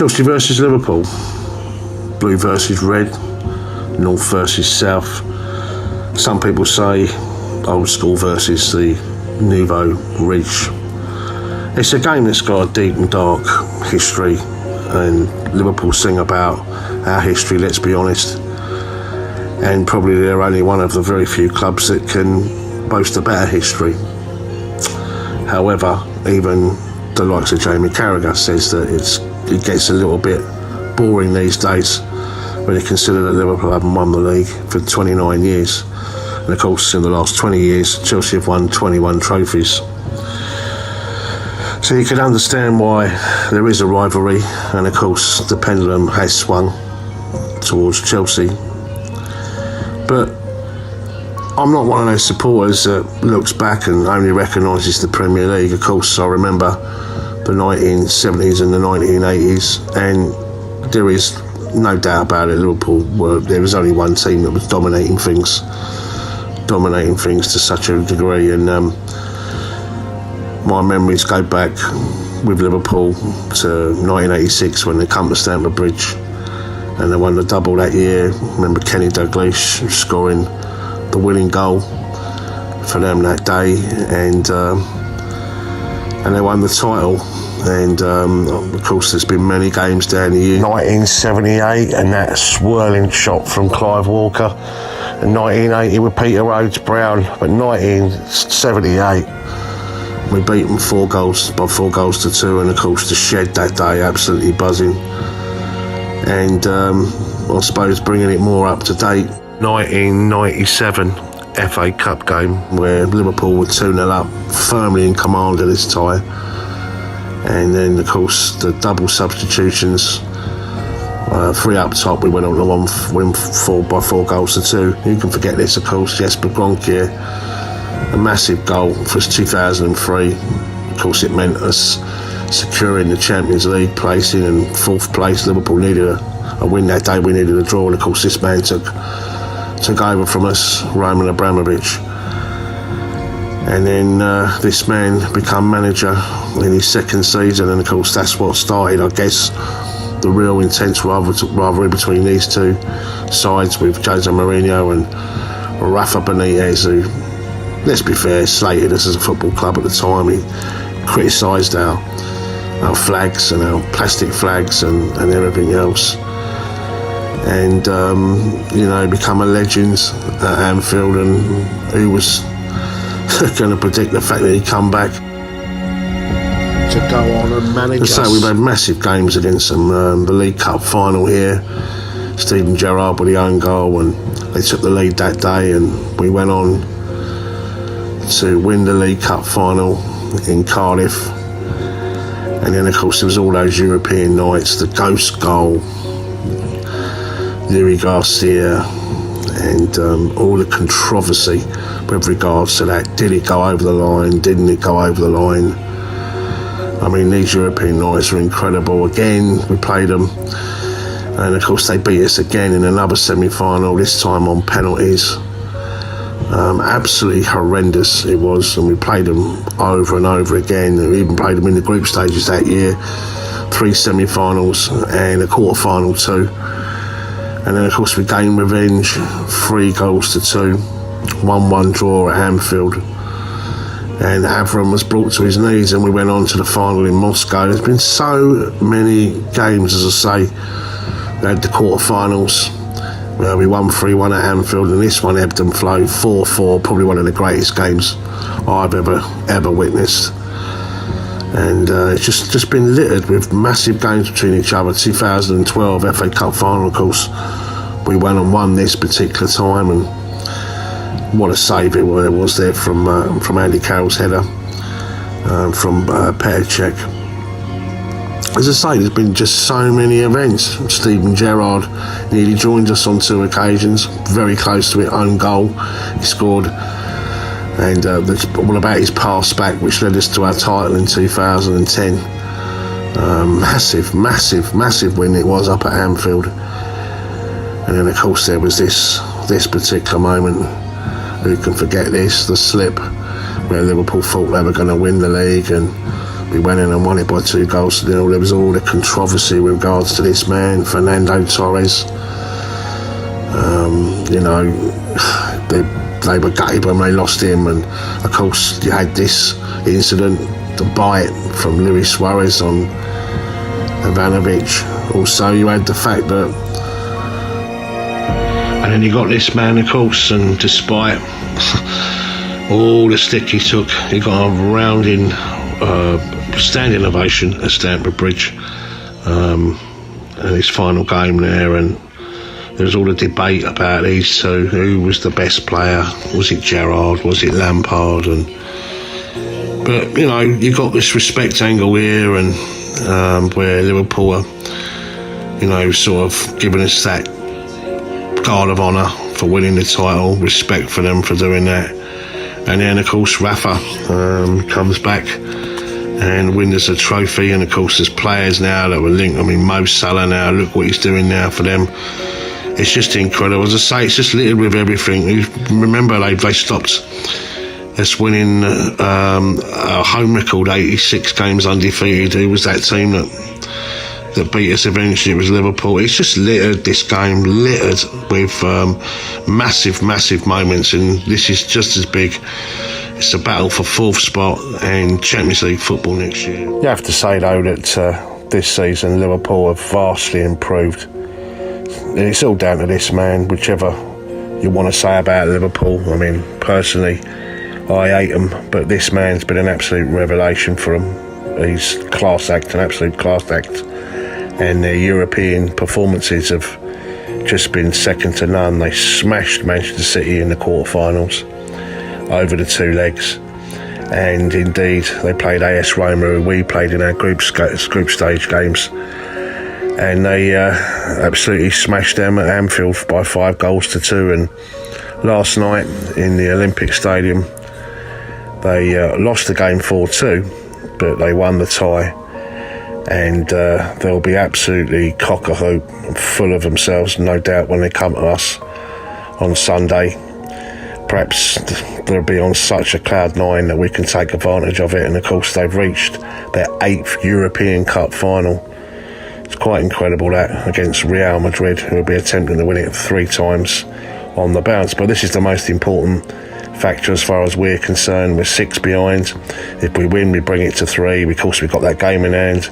Chelsea versus Liverpool, blue versus red, north versus south. Some people say old school versus the nouveau riche. It's a game that's got a deep and dark history, and Liverpool sing about our history, let's be honest, and probably they're only one of the very few clubs that can boast a better history. However, even the likes of Jamie Carragher says that it gets a little bit boring these days when you consider that Liverpool haven't won the league for 29 years. And of course, in the last 20 years, Chelsea have won 21 trophies. So you can understand why there is a rivalry, and of course, the pendulum has swung towards Chelsea. But I'm not one of those supporters that looks back and only recognises the Premier League. Of course, I remember the 1970s and the 1980s, and there is no doubt about it, there was only one team that was dominating things to such a degree, and my memories go back with Liverpool to 1986 when they come to Stamford Bridge and they won the double that year. I remember Kenny Dalglish scoring the winning goal for them that day, and they won the title. And of course, there's been many games down the year. 1978 and that swirling shot from Clive Walker, and 1980 with Peter Rhodes Brown, but 1978 we beat them 4 goals to 2, and of course the Shed that day absolutely buzzing. And I suppose bringing it more up to date, 1997 FA Cup game where Liverpool were 2-0 up, firmly in command of this tie. And then, of course, the double substitutions, 3 up top, we went on to win 4 goals to 2. You can forget this, of course, Jesper Gronkier, a massive goal for us 2003. Of course, it meant us securing the Champions League placing and 4th place. Liverpool needed a win that day, we needed a draw, and of course this man took over from us, Roman Abramovich. And then this man became manager in his 2nd season, and of course that's what started, I guess, the real intense rivalry between these two sides, with Jose Mourinho and Rafa Benitez, who, let's be fair, slated us as a football club at the time. He criticised our flags and our plastic flags and everything else, and become a legend at Anfield. And who was going to predict the fact that he'd come back to go on and manage us? So we've had massive games against them. The League Cup final here, Steven Gerrard with the own goal, and they took the lead that day, and we went on to win the League Cup final in Cardiff. And then of course there was all those European nights, the ghost goal, Louis Garcia, and all the controversy with regards to that. Did it go over the line? Didn't it go over the line? I mean, these European nights are incredible. Again, we played them, and of course they beat us again in another semi-final, this time on penalties. Absolutely horrendous it was, and we played them over and over again. We even played them in the group stages that year, 3 semi-finals and a quarter-final 2. And then of course we gained revenge, 3 goals to 2, 1-1 draw at Anfield. And Avram was brought to his knees, and we went on to the final in Moscow. There's been so many games, as I say. We had the quarter-finals, where we won 3-1 at Anfield, and this one ebbed and flowed, 4-4, probably one of the greatest games I've ever witnessed. And it's just been littered with massive games between each other. 2012 FA Cup final, of course, we went and won this particular time, and what a save it was there from Andy Carroll's header, from Petr Cech. As I say, there's been just so many events. Steven Gerrard nearly joined us on 2 occasions, very close to it, own goal he scored. And all about his pass back, which led us to our title in 2010. Massive win it was up at Anfield. And then of course there was this particular moment. Who can forget this? The slip where Liverpool thought they were going to win the league, and We went in and won it by 2 goals to 0. There was all the controversy with regards to this man, Fernando Torres. They were gutted when they lost him, and of course you had this incident, the bite from Luis Suarez on Ivanovic. Also you had the fact that, and then you got this man, of course, and despite all the stick he took, he got a rounding standing ovation at Stamford Bridge, and his final game there. And there was all the debate about these two, who was the best player. Was it Gerrard, was it Lampard? But you got this respect angle here, and where Liverpool are sort of giving us that guard of honour for winning the title, respect for them for doing that. And then of course Rafa comes back and wins a trophy, and of course there's players now that were linked. I mean, Mo Salah now, look what he's doing now for them. It's just incredible. As I say, it's just littered with everything. Remember, they stopped us winning a home record, 86 games undefeated. Who was that team that beat us eventually? It was Liverpool. It's just littered, this game, littered with massive moments, and this is just as big. It's a battle for 4th spot and Champions League football next year. You have to say, though, that this season Liverpool have vastly improved. And it's all down to this man, whichever you want to say about Liverpool. I mean, personally, I hate him, but this man's been an absolute revelation for him. He's an absolute class act. And their European performances have just been second to none. They smashed Manchester City in the quarterfinals over the 2 legs, and indeed they played AS Roma, who we played in our group stage games, and they absolutely smashed them at Anfield by 5 goals to 2. And last night in the Olympic Stadium they lost the game 4-2, but they won the tie. And they'll be absolutely cock-a-hoop, full of themselves, no doubt, when they come to us on Sunday. Perhaps they'll be on such a cloud 9 that we can take advantage of it. And of course they've reached their 8th European Cup final. It's quite incredible, that, against Real Madrid, who will be attempting to win it 3 times on the bounce. But this is the most important factor as far as we're concerned. We're 6 behind. If we win, we bring it to 3. Of course, we've got that game in hand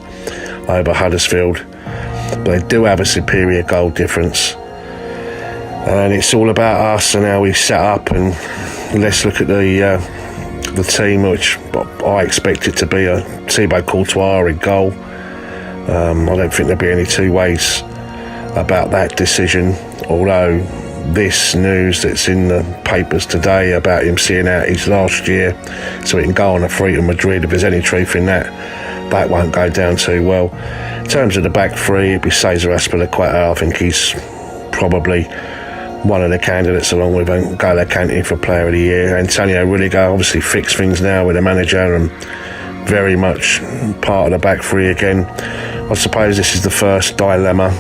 over Huddersfield, but they do have a superior goal difference, and it's all about us and how we set up. And let's look at the team, which I expect it to be a Thibaut Courtois in goal. I don't think there'll be any 2 ways about that decision, although this news that's in the papers today about him seeing out his last year so he can go on a free to Madrid, if there's any truth in that, that won't go down too well. In terms of the back 3, it'd be Cesar Azpilicueta. I think he's probably one of the candidates, along with N'Golo Kante, for Player of the Year. Antonio Rudiger obviously fixed things now with the manager and very much part of the back 3 again. I suppose this is the first dilemma.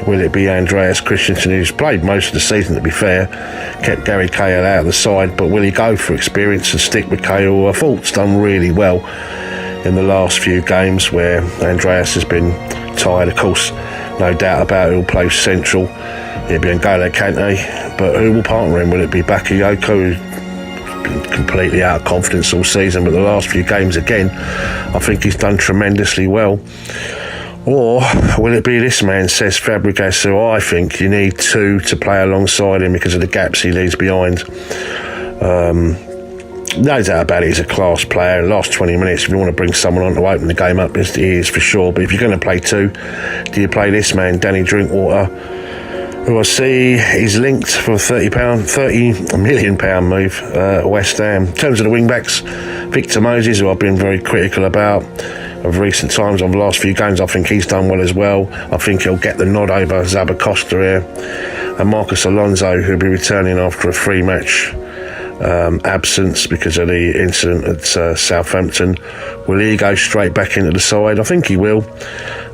Will it be Andreas Christensen, who's played most of the season, to be fair, kept Gary Cahill out of the side, but will he go for experience and stick with Cahill, who I thought's done really well in the last few games where Andreas has been tired? Of course, no doubt about it, he'll play central. It'll be N'Golo Kante, but who will partner him? Will it be Bakayoko, who's been completely out of confidence all season, but the last few games again, I think he's done tremendously well? Or will it be this man, Cesc Fabregas, who I think you need 2 to play alongside him because of the gaps he leaves behind? No doubt about it, he's a class player. Last 20 minutes, if you want to bring someone on to open the game up, he is for sure. But if you're going to play 2, do you play this man, Danny Drinkwater, who I see is linked for a £30 million move at West Ham? In terms of the wing-backs, Victor Moses, who I've been very critical about of recent times on the last few games, I think he's done well as well. I think he'll get the nod over Zabacosta here. And Marcus Alonso, who'll be returning after a 3-match absence because of the incident at Southampton. Will he go straight back into the side? I think he will.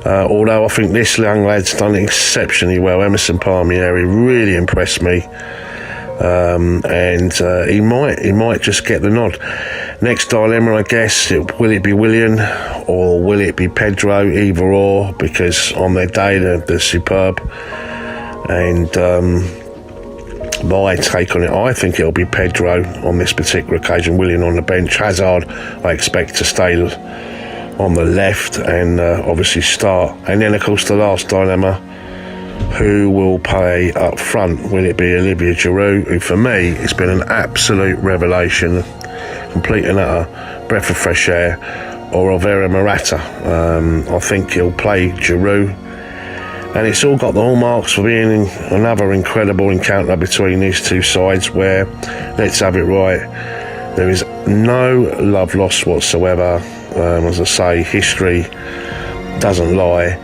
Although I think this young lad's done exceptionally well. Emerson Palmieri really impressed me. And he might just get the nod. Next dilemma, I guess, will it be Willian or will it be Pedro? Either or, because on their day they're superb. And my take on it, I think it'll be Pedro on this particular occasion. Willian on the bench. Hazard, I expect to stay on the left and obviously start. And then, of course, the last dilemma: who will play up front? Will it be Olivier Giroud, who for me has been an absolute revelation, complete and utter breath of fresh air, or Alvaro Morata? I think he'll play Giroud, and it's all got the hallmarks for being another incredible encounter between these two sides where, let's have it right, there is no love lost whatsoever. As I say, history doesn't lie.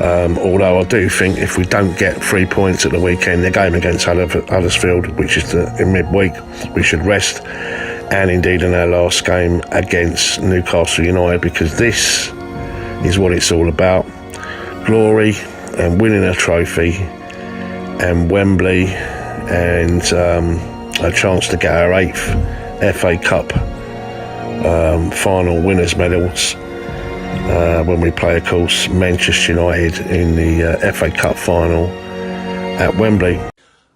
Although I do think if we don't get 3 points at the weekend, the game against Huddersfield, which is in midweek, we should rest. And indeed in our last game against Newcastle United, because this is what it's all about: glory and winning a trophy, and Wembley, and a chance to get our 8th FA Cup final winners' medals when we play, of course, Manchester United in the FA Cup final at Wembley.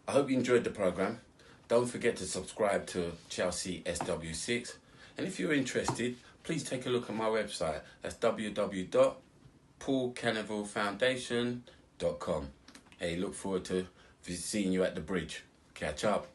I hope you enjoyed the programme. Don't forget to subscribe to Chelsea SW6. And if you're interested, please take a look at my website. That's www.paulcannavillefoundation.com. Hey, look forward to seeing you at the bridge. Catch up.